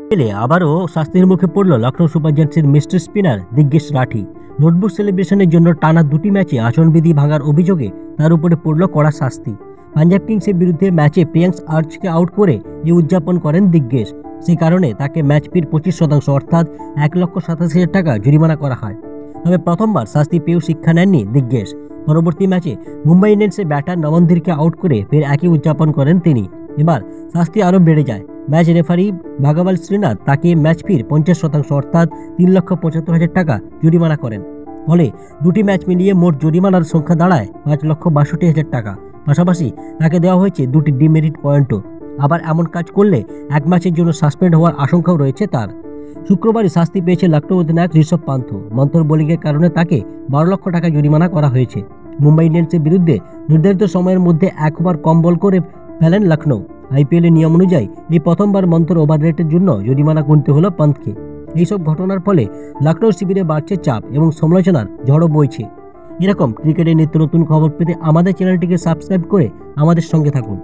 পেলে আবারও শাস্তির মুখে পড়ল লখনৌ সুপার জায়ান্টসের mister spinner Digvesh Rathi. Notebook সেলিব্রেশনের জন্য টানা 2টি ম্যাচে আচরণবিধি ভাঙার অভিযোগে তার উপরে পড়ল কড়া শাস্তি। পাঞ্জাব কিংসের বিরুদ্ধে ম্যাচে প্রিয়াংশ আর্চকে আউট করে এই উদযাপন করেন দিগ্গেশ। সেই কারণে তাকে ম্যাচ ফির 25% অর্থাৎ 1,87,000 টাকা জরিমানা করা হয়। তবে প্রথমবার শাস্তি পেয়েও শিক্ষা নেননি দিগ্গেশ। পরবর্তী ম্যাচে মুম্বাই ইন্ডিয়ান্সের ব্যাটার নমনধীরকে আউট করে ফের একই উদযাপন করেন তিনি। এবার শাস্তি আরও বেড়ে যায়। ম্যাচ রেফারি ভাগবাল শ্রীনাথ তাকে ম্যাচ ফির 50% অর্থাৎ 3,75,000 টাকা জরিমানা করেন। ফলে 2টি ম্যাচ মিলিয়ে মোট জরিমানার সংখ্যা দাঁড়ায় 5,62,000 টাকা। পাশাপাশি তাকে দেওয়া হয়েছে 2টি ডিমেরিট পয়েন্টও। আবার এমন কাজ করলে এক ম্যাচের জন্য সাসপেন্ড হওয়ার আশঙ্কাও রয়েছে তার। শুক্রবারই শাস্তি পেয়েছে লখনৌ অধিনায়ক ঋষভ পান্থ। মন্তর বোলিংয়ের কারণে তাকে 12 লক্ষ টাকা জরিমানা করা হয়েছে। মুম্বাই ইন্ডিয়ান্সের বিরুদ্ধে নির্ধারিত সময়ের মধ্যে 1 ওভার কম বল করে ফেলেন লখনৌ। আইপিএলের নিয়ম অনুযায়ী এই প্রথমবার মন্তর ওভার রেটের জন্য জরিমানা গুনতে হলো পান্থকে। এইসব ঘটনার ফলে লখনৌ শিবিরে বাড়ছে চাপ এবং সমালোচনার ঝড়ও বইছে। এরকম ক্রিকেটের নিত্য নতুন খবর পেতে আমাদের চ্যানেলটিকে সাবস্ক্রাইব করে আমাদের সঙ্গে থাকুন।